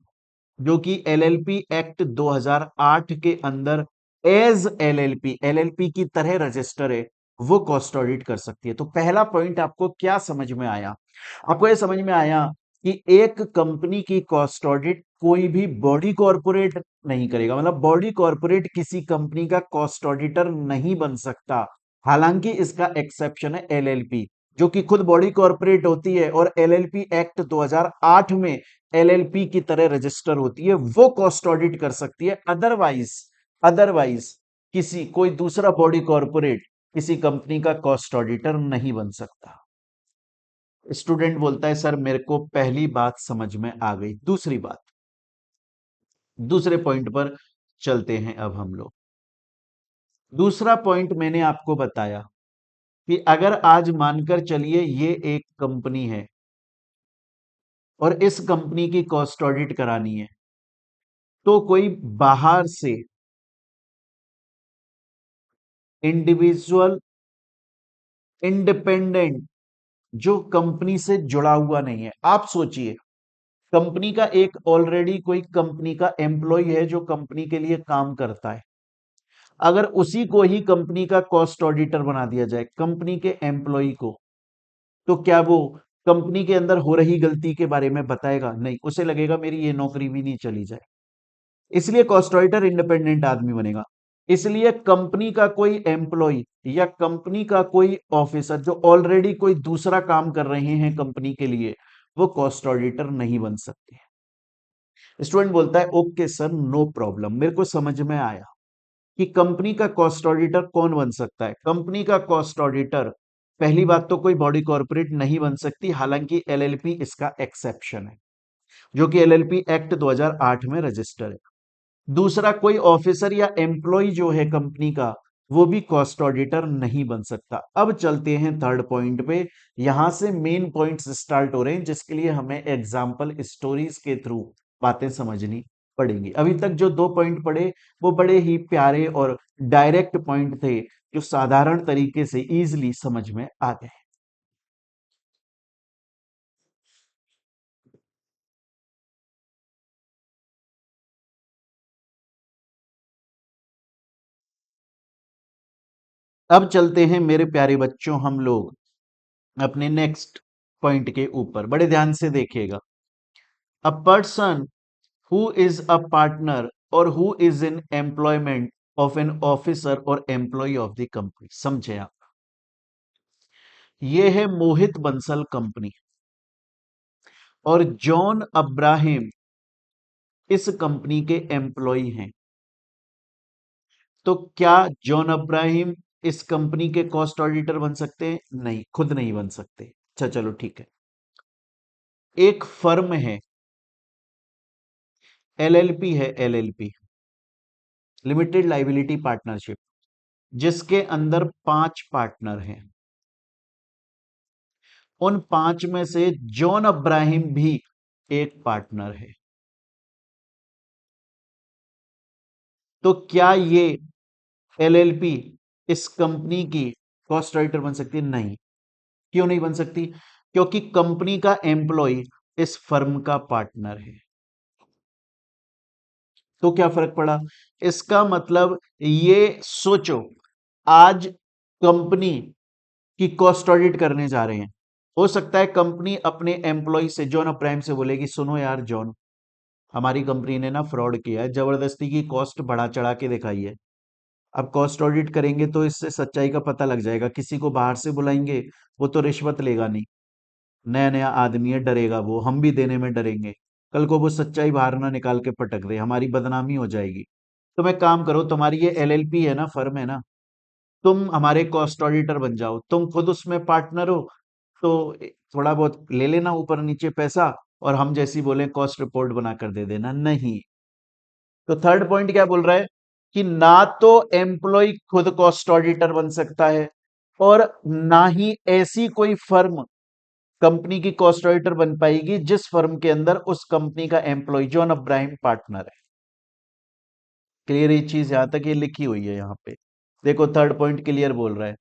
जो कि एलएलपी एक्ट 2008 के अंदर एज एलएलपी, एलएलपी की तरह रजिस्टर है, वो कॉस्ट ऑडिट कर सकती है। तो पहला पॉइंट आपको क्या समझ में आया? आपको यह समझ में आया कि एक कंपनी की कॉस्ट ऑडिट कोई भी बॉडी कॉरपोरेट नहीं करेगा। मतलब बॉडी कॉरपोरेट किसी कंपनी का कॉस्ट ऑडिटर नहीं बन सकता। हालांकि इसका एक्सेप्शन है एलएलपी, जो कि खुद बॉडी कॉरपोरेट होती है और एलएलपी एक्ट 2008 में एलएलपी की तरह रजिस्टर होती है, वो कॉस्ट ऑडिट कर सकती है। अदरवाइज अदरवाइज किसी कोई दूसरा बॉडी कॉरपोरेट किसी कंपनी का कॉस्ट ऑडिटर नहीं बन सकता। स्टूडेंट बोलता है सर मेरे को पहली बात समझ में आ गई। दूसरी बात, दूसरे पॉइंट पर चलते हैं अब हम लोग। दूसरा पॉइंट मैंने आपको बताया कि अगर आज मानकर चलिए ये एक कंपनी है और इस कंपनी की कॉस्ट ऑडिट करानी है, तो कोई बाहर से इंडिविजुअल इंडिपेंडेंट जो कंपनी से जुड़ा हुआ नहीं है। आप सोचिए, कंपनी का एक ऑलरेडी कोई कंपनी का एम्प्लॉय है जो कंपनी के लिए काम करता है, अगर उसी को ही कंपनी का कॉस्ट ऑडिटर बना दिया जाए, कंपनी के एम्प्लॉय को, तो क्या वो कंपनी के अंदर हो रही गलती के बारे में बताएगा? नहीं, उसे लगेगा मेरी ये नौकरी भी नहीं चली जाए। इसलिए कॉस्ट ऑडिटर इंडिपेंडेंट आदमी बनेगा। इसलिए कंपनी का कोई एम्प्लॉय या कंपनी का कोई ऑफिसर जो ऑलरेडी कोई दूसरा काम कर रहे हैं कंपनी के लिए, वो कॉस्ट ऑडिटर नहीं बन सकते। स्टूडेंट बोलता है ओके सर, नो प्रॉब्लम, मेरे को समझ में आया कि कंपनी का कॉस्ट ऑडिटर कौन बन सकता है। कंपनी का कॉस्ट ऑडिटर पहली बात तो कोई बॉडी कॉर्पोरेट नहीं बन सकती, हालांकि एलएलपी इसका एक्सेप्शन है, जो कि एलएलपी एक्ट 2008 में रजिस्टर है। दूसरा, कोई ऑफिसर या एम्प्लॉय जो है कंपनी का, वो भी कॉस्ट ऑडिटर नहीं बन सकता। अब चलते हैं थर्ड पॉइंट पे। यहां से मेन पॉइंट्स स्टार्ट हो रहे हैं जिसके लिए हमें एग्जाम्पल स्टोरीज के थ्रू बातें समझनी पड़ेंगी। अभी तक जो दो पॉइंट पढ़े वो बड़े ही प्यारे और डायरेक्ट पॉइंट थे, जो साधारण तरीके से इजीली समझ में आ गए। अब चलते हैं मेरे प्यारे बच्चों हम लोग अपने नेक्स्ट पॉइंट के ऊपर बड़े ध्यान से देखिएगा। A person who is a partner or who is in employment of an officer or employee of the company। समझे आप? ये है मोहित बंसल कंपनी और जॉन अब्राहिम इस कंपनी के एम्प्लॉय हैं। तो क्या जॉन अब्राहिम इस कंपनी के कॉस्ट ऑडिटर बन सकते हैं? नहीं, खुद नहीं बन सकते। अच्छा चलो ठीक है। एक फर्म है, एलएलपी है, एलएलपी लिमिटेड लाइबिलिटी पार्टनरशिप, जिसके अंदर 5 पार्टनर हैं। उन 5 में से जॉन अब्राहिम भी एक पार्टनर है। तो क्या ये एलएलपी इस कंपनी की कॉस्ट राइटर बन सकती है? नहीं। क्यों नहीं बन सकती? क्योंकि कंपनी का एम्प्लॉय इस फर्म का पार्टनर है। तो क्या फर्क पड़ा? इसका मतलब ये सोचो, आज कंपनी की कॉस्ट ऑडिट करने जा रहे हैं। हो सकता है कंपनी अपने एम्प्लॉय से, जॉन अब्राहिम से बोलेगी, सुनो यार जॉन, हमारी कंपनी ने ना फ्रॉड किया है, जबरदस्ती की कॉस्ट बढ़ा चढ़ा के दिखाई है। अब कॉस्ट ऑडिट करेंगे तो इससे सच्चाई का पता लग जाएगा। किसी को बाहर से बुलाएंगे, वो तो रिश्वत लेगा नहीं, नया नया आदमी है, डरेगा वो, हम भी देने में डरेंगे। कल को वो सच्चाई बाहर ना निकाल के पटक दे, हमारी बदनामी हो जाएगी। तुम एक काम करो, तुम्हारी ये एलएलपी है ना, फर्म है ना, तुम हमारे कॉस्ट ऑडिटर बन जाओ, तुम खुद उसमें पार्टनर हो, तो थोड़ा बहुत ले लेना ऊपर नीचे पैसा, और हम जैसी बोले कॉस्ट रिपोर्ट बना कर दे देना। नहीं। तो थर्ड पॉइंट क्या बोल रहा है कि ना तो एम्प्लॉय खुद कॉस्ट ऑडिटर बन सकता है, और ना ही ऐसी कोई फर्म कंपनी की कॉस्ट ऑडिटर बन पाएगी जिस फर्म के अंदर उस कंपनी का एम्प्लॉय जॉन अब्राहिम पार्टनर है। क्लियर? ये चीज यहां तक ये लिखी हुई है यहां पे। देखो थर्ड पॉइंट क्लियर बोल रहा है,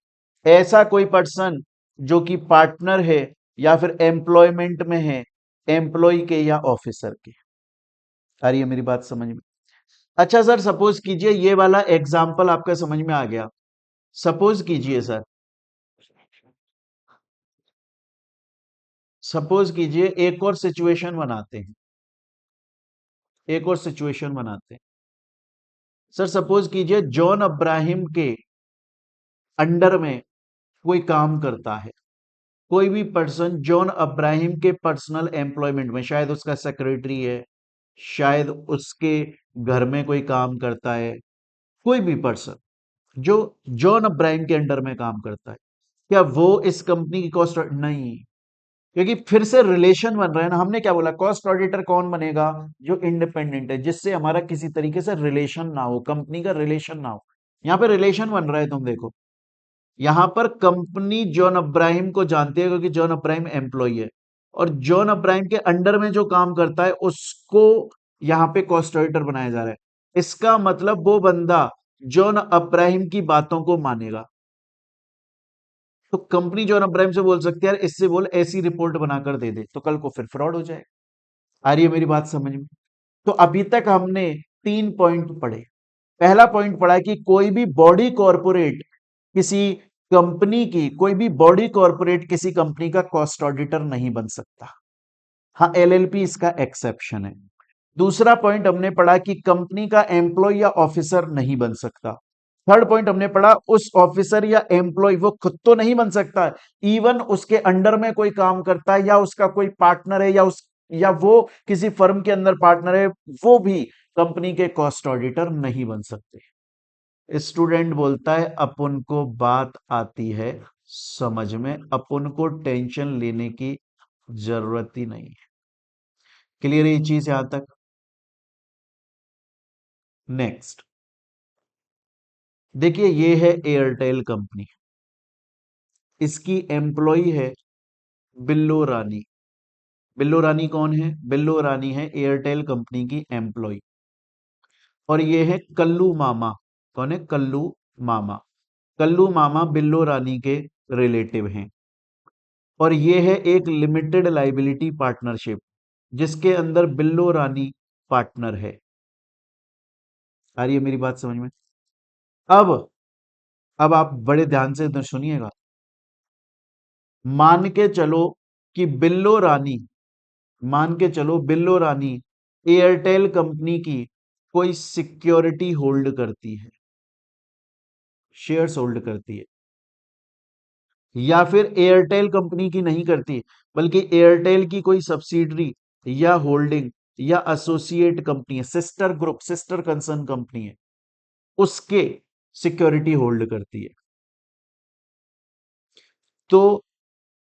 ऐसा कोई पर्सन जो कि पार्टनर है या फिर एम्प्लॉयमेंट में है, एम्प्लॉय के या ऑफिसर के। आ रही है मेरी बात समझ में? अच्छा सर, सपोज कीजिए ये वाला एग्जाम्पल आपका समझ में आ गया। सपोज कीजिए सर, सपोज कीजिए एक और सिचुएशन बनाते हैं, एक और सिचुएशन बनाते हैं। सर सपोज कीजिए जॉन अब्राहिम के अंडर में कोई काम करता है, कोई भी पर्सन जॉन अब्राहिम के पर्सनल एम्प्लॉयमेंट में, शायद उसका सेक्रेटरी है, शायद उसके घर में कोई काम करता है, कोई भी पर्सन जो जॉन अब्राहिम के अंडर में काम करता है, क्या वो इस कंपनी की कॉस्ट? नहीं, क्योंकि फिर से रिलेशन बन रहा है ना। हमने क्या बोला, कॉस्ट ऑडिटर कौन बनेगा? जो इंडिपेंडेंट है, जिससे हमारा किसी तरीके से रिलेशन ना हो, कंपनी का रिलेशन ना हो। यहां पे रिलेशन बन रहा है, तुम देखो, यहां पर कंपनी जॉन अब्राहिम को जानती है क्योंकि जॉन अब्राहिम एम्प्लॉय है, और जॉन अब्राहिम के अंडर में जो काम करता है उसको यहां पे कॉस्ट ऑडिटर बनाया जा रहा है। इसका मतलब वो बंदा जॉन अब्राहिम की बातों को मानेगा। तो कंपनी जॉन अब्राहिम से बोल सकती है, यार इससे बोल ऐसी रिपोर्ट बनाकर दे दे, तो कल को फिर फ्रॉड हो जाएगा। आ रही है मेरी बात समझ में? तो अभी तक हमने 3 पॉइंट पढ़े। पहला पॉइंट पढ़ा कि कोई भी बॉडी कॉरपोरेट किसी कंपनी की, कोई भी बॉडी कॉरपोरेट किसी कंपनी का कॉस्ट ऑडिटर नहीं बन सकता। हाँ, एलएलपी इसका एक्सेप्शन है। दूसरा पॉइंट हमने पढ़ा कि कंपनी का एम्प्लॉय या ऑफिसर नहीं बन सकता। थर्ड पॉइंट हमने पढ़ा, उस ऑफिसर या एम्प्लॉय वो खुद तो नहीं बन सकता, इवन उसके अंडर में कोई काम करता है या उसका कोई पार्टनर है, या वो किसी फर्म के अंदर पार्टनर है, वो भी कंपनी के कॉस्ट ऑडिटर नहीं बन सकते। स्टूडेंट बोलता है अपन को बात आती है समझ में, अपन को टेंशन लेने की जरूरत ही नहीं है। क्लियर है ये चीज यहां तक? नेक्स्ट देखिए, ये है एयरटेल कंपनी, इसकी एम्प्लॉय है बिल्लो रानी। बिल्लो रानी कौन है? बिल्लो रानी है एयरटेल कंपनी की एम्प्लॉय, और ये है कल्लू मामा। कौन है? कल्लू मामा। कल्लू मामा बिल्लो रानी के रिलेटिव हैं, और ये है एक लिमिटेड लाइबिलिटी पार्टनरशिप जिसके अंदर बिल्लो रानी पार्टनर है। आ रही है मेरी बात समझ में? अब अब आप बड़े ध्यान से इधर सुनिएगा। मान के चलो कि बिल्लो रानी, मान के चलो बिल्लो रानी एयरटेल कंपनी की कोई सिक्योरिटी होल्ड करती है, शेयर्स होल्ड करती है, या फिर एयरटेल कंपनी की नहीं करती बल्कि एयरटेल की कोई सब्सिडरी या होल्डिंग या एसोसिएट कंपनी है, sister group, sister concern company है, उसके सिक्योरिटी होल्ड करती है, तो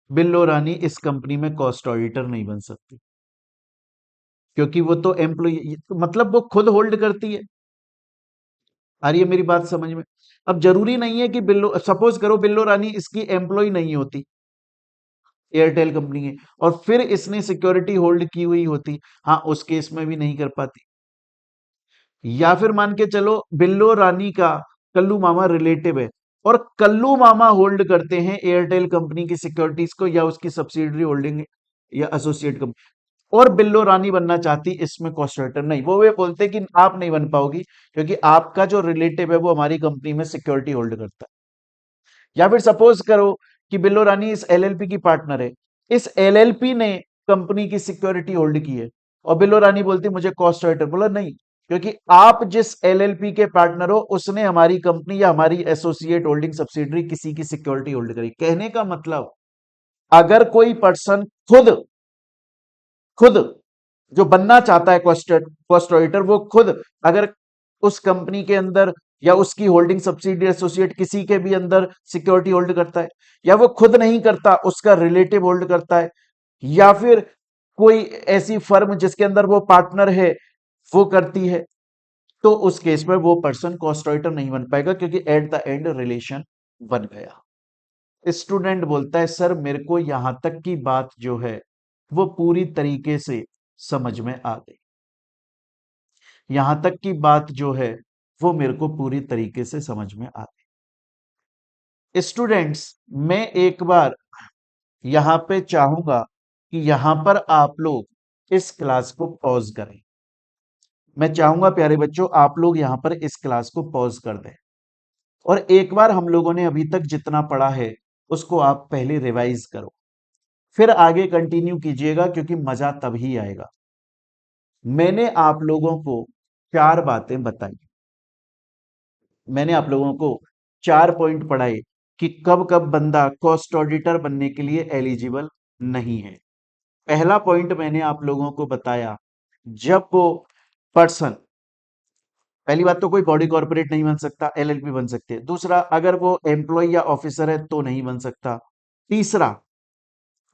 बिल्लो रानी इस कंपनी में कॉस्ट ऑडिटर नहीं बन सकती, क्योंकि वो तो एम्प्लॉय, मतलब वो खुद होल्ड करती है। आ रही है मेरी बात समझ में? अब जरूरी नहीं है कि बिल्लो, सपोज करो बिल्लो रानी इसकी एम्प्लॉय नहीं होती, एयरटेल कंपनी है, और फिर इसने सिक्योरिटी होल्ड की हुई होती, हाँ उस केस में भी नहीं कर पाती। या फिर मान के चलो बिल्लो रानी का कल्लू मामा रिलेटिव है, और कल्लू मामा होल्ड करते हैं एयरटेल कंपनी की सिक्योरिटीज को या उसकी सब्सिडरी होल्डिंग या एसोसिएट कंपनी, और बिल्लो रानी बनना चाहती, इसमें कॉस्ट राइटर नहीं, वो वे बोलते कि आप नहीं बन पाओगी क्योंकि आपका जो रिलेटिव है वो हमारी कंपनी में सिक्योरिटी होल्ड करता है। या फिर सपोज करो कि बिल्लो रानी इस एलएलपी की पार्टनर है, इस एलएलपी ने कंपनी की सिक्योरिटी होल्ड की है, और बिल्लो रानी बोलती मुझे कॉस्ट राइटर, बोला नहीं, क्योंकि आप जिस एलएलपी के पार्टनर हो उसने हमारी कंपनी या हमारी एसोसिएट होल्डिंग सब्सिडरी किसी की सिक्योरिटी होल्ड करी। कहने का मतलब, अगर कोई पर्सन खुद खुद जो बनना चाहता है कॉस्ट ऑडिटर, वो खुद अगर उस कंपनी के अंदर या उसकी होल्डिंग सब्सिडी एसोसिएट किसी के भी अंदर सिक्योरिटी होल्ड करता है, या वो खुद नहीं करता उसका रिलेटिव होल्ड करता है, या फिर कोई ऐसी फर्म जिसके अंदर वो पार्टनर है वो करती है, तो उस केस में वो पर्सन कॉस्ट ऑडिटर नहीं बन पाएगा, क्योंकि एट द एंड रिलेशन बन गया। स्टूडेंट बोलता है सर मेरे को यहां तक की बात जो है वो पूरी तरीके से समझ में आ गई, यहां तक की बात जो है वो मेरे को पूरी तरीके से समझ में आ गई। स्टूडेंट्स, मैं एक बार यहां पे चाहूंगा कि यहां पर आप लोग इस क्लास को पॉज करें। मैं चाहूंगा प्यारे बच्चों आप लोग यहां पर इस क्लास को पॉज कर दें, और एक बार हम लोगों ने अभी तक जितना पढ़ा है उसको आप पहले रिवाइज करो, फिर आगे कंटिन्यू कीजिएगा, क्योंकि मजा तभी आएगा। मैंने आप लोगों को चार बातें बताई, मैंने आप लोगों को चार पॉइंट पढ़ाए कि कब कब बंदा कॉस्ट ऑडिटर बनने के लिए एलिजिबल नहीं है। पहला पॉइंट मैंने आप लोगों को बताया, जब वो पर्सन, पहली बात तो कोई बॉडी कॉर्पोरेट नहीं बन सकता, एलएलपी बन सकते हैं। दूसरा, अगर वो एम्प्लॉय या ऑफिसर है तो नहीं बन सकता। तीसरा,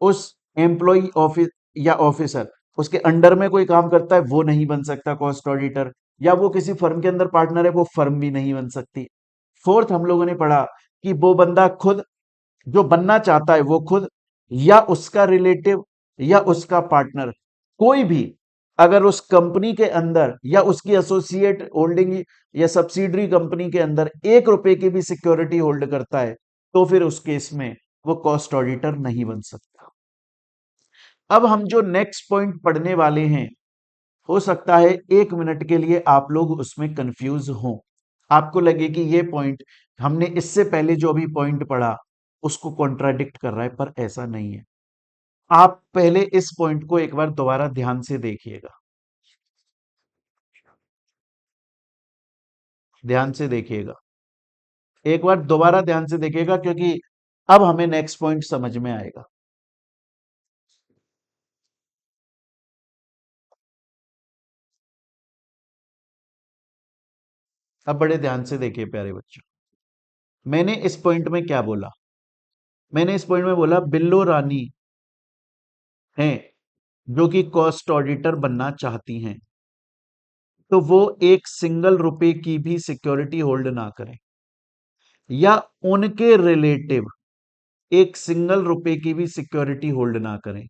उस एम्प्लॉय ऑफिस या ऑफिसर उसके अंडर में कोई काम करता है वो नहीं बन सकता कॉस्ट ऑडिटर, या वो किसी फर्म के अंदर पार्टनर है वो फर्म भी नहीं बन सकती। फोर्थ, हम लोगों ने पढ़ा कि वो बंदा खुद, जो बनना चाहता है वो खुद या उसका रिलेटिव या उसका पार्टनर, कोई भी अगर उस कंपनी के अंदर या उसकी एसोसिएट होल्डिंग या सब्सिडरी कंपनी के अंदर 1 रुपए की भी सिक्योरिटी होल्ड करता है, तो फिर उस केस में वो कॉस्ट ऑडिटर नहीं बन सकता। अब हम जो नेक्स्ट पॉइंट पढ़ने वाले हैं, हो सकता है 1 मिनट के लिए आप लोग उसमें कंफ्यूज हो, आपको लगे कि ये पॉइंट हमने इससे पहले जो अभी पॉइंट पढ़ा उसको कॉन्ट्राडिक्ट कर रहा है, पर ऐसा नहीं है। आप पहले इस पॉइंट को एक बार दोबारा ध्यान से देखिएगा, ध्यान से देखिएगा, एक बार दोबारा ध्यान से देखिएगा, क्योंकि अब हमें नेक्स्ट पॉइंट समझ में आएगा। अब बड़े ध्यान से देखिए प्यारे बच्चों, मैंने इस पॉइंट में क्या बोला, मैंने इस पॉइंट में बोला बिल्लो रानी हैं जो कि कॉस्ट ऑडिटर बनना चाहती हैं, तो वो 1 सिंगल रुपए की भी सिक्योरिटी होल्ड ना करें, या उनके रिलेटिव 1 सिंगल रुपए की भी सिक्योरिटी होल्ड ना करें,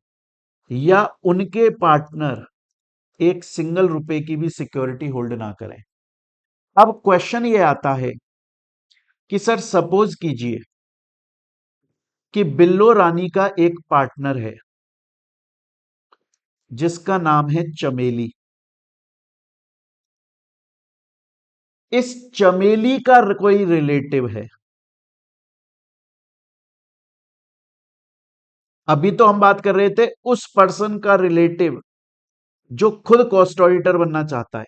या उनके पार्टनर 1 सिंगल रुपए की भी सिक्योरिटी होल्ड ना करें। अब क्वेश्चन ये आता है कि सर सपोज कीजिए कि बिल्लो रानी का एक पार्टनर है जिसका नाम है चमेली, इस चमेली का कोई रिलेटिव है, अभी तो हम बात कर रहे थे उस पर्सन का रिलेटिव जो खुद कॉस्ट ऑडिटर बनना चाहता है,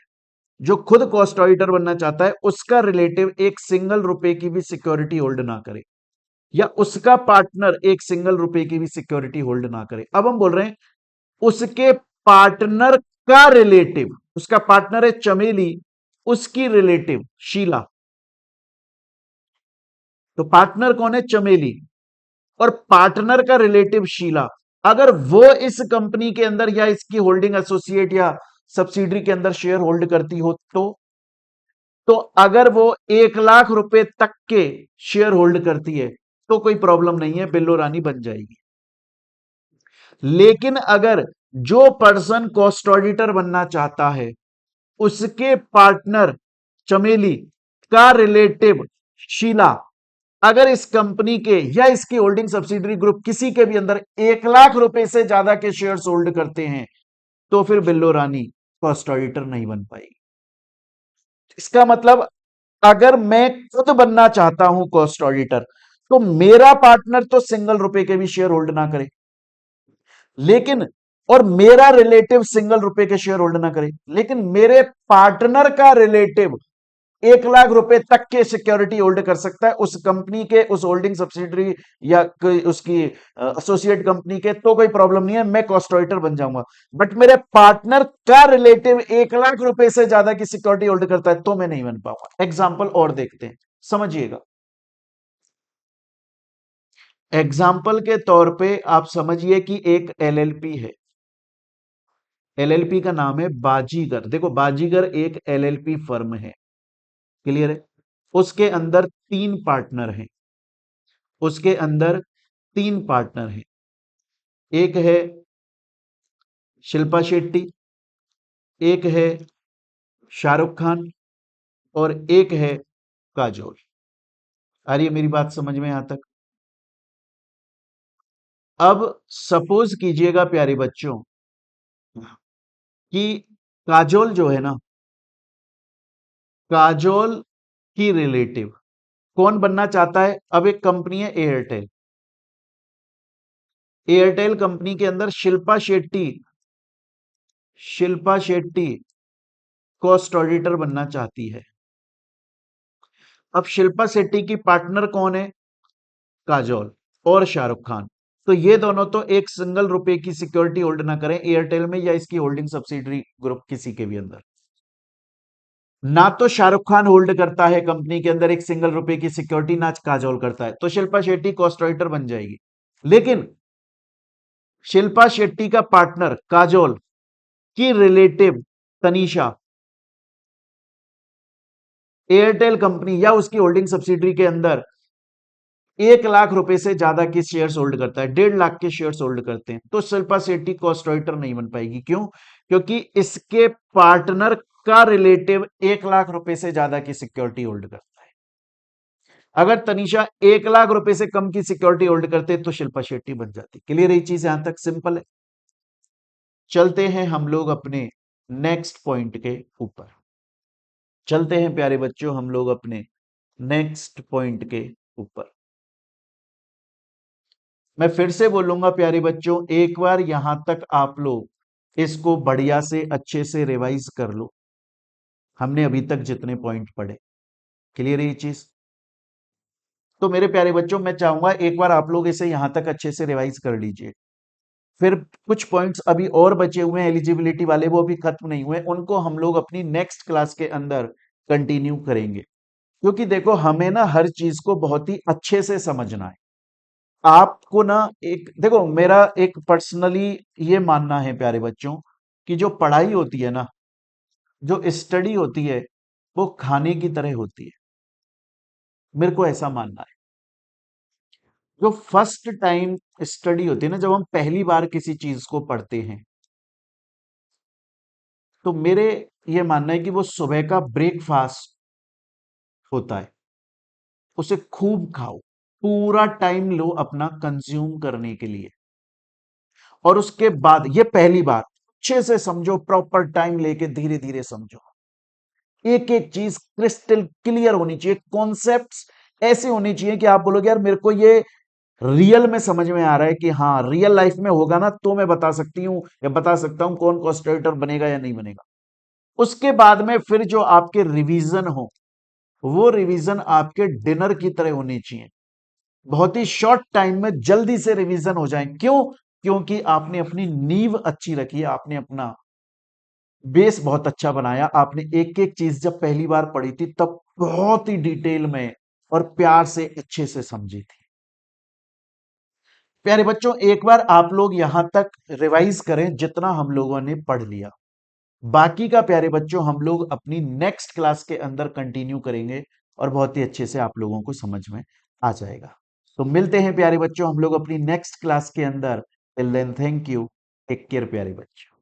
जो खुद कॉस्ट ऑडिटर बनना चाहता है उसका रिलेटिव एक सिंगल रुपए की भी सिक्योरिटी होल्ड ना करे, या उसका पार्टनर एक सिंगल रुपए की भी सिक्योरिटी होल्ड ना करे। अब हम बोल रहे हैं उसके पार्टनर का रिलेटिव, उसका पार्टनर है चमेली, उसकी रिलेटिव शीला। तो पार्टनर कौन है? चमेली। और पार्टनर का रिलेटिव शीला, अगर वो इस कंपनी के अंदर या इसकी होल्डिंग एसोसिएट या सब्सिडरी के अंदर शेयर होल्ड करती हो, तो अगर वो 1 लाख रुपए तक के शेयर होल्ड करती है तो कोई प्रॉब्लम नहीं है, बिल्लो रानी बन जाएगी। लेकिन अगर जो पर्सन कॉस्ट ऑडिटर बनना चाहता है उसके पार्टनर चमेली का रिलेटिव शीला अगर इस कंपनी के या इसकी होल्डिंग सब्सिडरी ग्रुप किसी के भी अंदर 1 लाख रुपए से ज्यादा के शेयर्स होल्ड करते हैं, तो फिर बिल्लो रानी कॉस्ट ऑडिटर नहीं बन पाएगी। इसका मतलब अगर मैं खुद बनना चाहता हूं कॉस्ट ऑडिटर, तो मेरा पार्टनर तो सिंगल रुपए के भी शेयर होल्ड ना करे, लेकिन और मेरा रिलेटिव सिंगल रुपए के शेयर होल्ड ना करे, लेकिन मेरे पार्टनर का रिलेटिव 1 लाख रुपए तक के सिक्योरिटी होल्ड कर सकता है उस कंपनी के, उस होल्डिंग सब्सिडरी या उसकी एसोसिएट कंपनी के, तो कोई प्रॉब्लम नहीं है, मैं कॉस्ट ऑडिटर बन जाऊंगा। बट मेरे पार्टनर का रिलेटिव 1 लाख रुपए से ज्यादा की सिक्योरिटी होल्ड करता है तो मैं नहीं बन पाऊंगा। एग्जाम्पल और देखते हैं, समझिएगा। एग्जाम्पल के तौर पे आप समझिए कि एक एलएलपी है, एलएलपी का नाम है बाजीगर। देखो बाजीगर एक एलएलपी फर्म है, क्लियर है? उसके अंदर तीन पार्टनर हैं, उसके अंदर तीन पार्टनर हैं। एक है शिल्पा शेट्टी, एक है शाहरुख खान, और एक है काजोल। आ रही है मेरी बात समझ में यहां तक? अब सपोज कीजिएगा प्यारे बच्चों कि काजोल जो है ना, काजोल की रिलेटिव कौन बनना चाहता है? अब एक कंपनी है एयरटेल, एयरटेल कंपनी के अंदर शिल्पा शेट्टी, शिल्पा शेट्टी कॉस्ट ऑडिटर बनना चाहती है। अब शिल्पा शेट्टी की पार्टनर कौन है? काजोल और शाहरुख खान। तो ये दोनों तो एक सिंगल रुपए की सिक्योरिटी होल्ड ना करें एयरटेल में या इसकी होल्डिंग सब्सिडरी ग्रुप किसी के भी अंदर। ना तो शाहरुख खान होल्ड करता है कंपनी के अंदर एक सिंगल रुपए की सिक्योरिटी, ना काजोल करता है, तो शिल्पा शेट्टी कॉस्ट ऑडिटर बन जाएगी। लेकिन शिल्पा शेट्टी का पार्टनर काजोल की रिलेटिव तनीषा एयरटेल कंपनी या उसकी होल्डिंग सब्सिडरी के अंदर 1 लाख रुपए से ज्यादा के शेयर्स होल्ड करता है, 1.5 लाख के शेयर्स होल्ड करते हैं, तो शिल्पा शेट्टी कॉस्ट ऑडिटर नहीं बन पाएगी। क्यों? क्योंकि इसके पार्टनर का रिलेटिव 1 लाख रुपए से ज्यादा की सिक्योरिटी होल्ड करता है। अगर तनीषा 1 लाख रुपए से कम की सिक्योरिटी होल्ड करते तो शिल्पा शेट्टी बन जाती। क्लियर? ये चीज यहां तक सिंपल है। चलते हैं हम लोग अपने नेक्स्ट पॉइंट के ऊपर, चलते हैं प्यारे बच्चों हम लोग अपने नेक्स्ट पॉइंट के ऊपर। मैं फिर से बोलूंगा प्यारे बच्चों, एक बार यहां तक आप लोग इसको बढ़िया से अच्छे से रिवाइज कर लो, हमने अभी तक जितने पॉइंट पढ़े। क्लियर है ये चीज? तो मेरे प्यारे बच्चों मैं चाहूंगा एक बार आप लोग इसे यहां तक अच्छे से रिवाइज कर लीजिए। फिर कुछ पॉइंट्स अभी और बचे हुए हैं एलिजिबिलिटी वाले, वो भी खत्म नहीं हुए, उनको हम लोग अपनी नेक्स्ट क्लास के अंदर कंटिन्यू करेंगे। क्योंकि देखो हमें ना हर चीज को बहुत ही अच्छे से समझना है। आपको ना एक देखो, मेरा एक पर्सनली ये मानना है प्यारे बच्चों कि जो पढ़ाई होती है ना, जो स्टडी होती है, वो खाने की तरह होती है। मेरे को ऐसा मानना है। जो फर्स्ट टाइम स्टडी होती है ना, जब हम पहली बार किसी चीज को पढ़ते हैं, तो मेरे ये मानना है कि वो सुबह का ब्रेकफास्ट होता है, उसे खूब खाओ, पूरा टाइम लो अपना कंज्यूम करने के लिए, और उसके बाद ये पहली बार अच्छे से समझो, प्रॉपर टाइम लेके धीरे धीरे समझो। एक एक चीज क्रिस्टल क्लियर होनी चाहिए, कॉन्सेप्ट्स ऐसे होने चाहिए कि आप बोलोगे यार मेरे को ये रियल में समझ में आ रहा है कि हाँ रियल लाइफ में होगा ना तो मैं बता सकती हूँ या बता सकता हूँ कौन कॉस्टिट्यूटर बनेगा या नहीं बनेगा। उसके बाद में फिर जो आपके रिवीजन हो वो रिवीजन आपके डिनर की तरह होनी चाहिए, बहुत ही शॉर्ट टाइम में जल्दी से रिवीजन हो जाए। क्यों? क्योंकि आपने अपनी नींव अच्छी रखी है, आपने अपना बेस बहुत अच्छा बनाया, आपने एक एक चीज जब पहली बार पढ़ी थी तब बहुत ही डिटेल में और प्यार से अच्छे से समझी थी। प्यारे बच्चों एक बार आप लोग यहां तक रिवाइज करें जितना हम लोगों ने पढ़ लिया। बाकी का प्यारे बच्चों हम लोग अपनी नेक्स्ट क्लास के अंदर कंटिन्यू करेंगे और बहुत ही अच्छे से आप लोगों को समझ में आ जाएगा। तो मिलते हैं प्यारे बच्चों हम लोग अपनी नेक्स्ट क्लास के अंदर। Till then thank you, take care प्यारे बच्चों।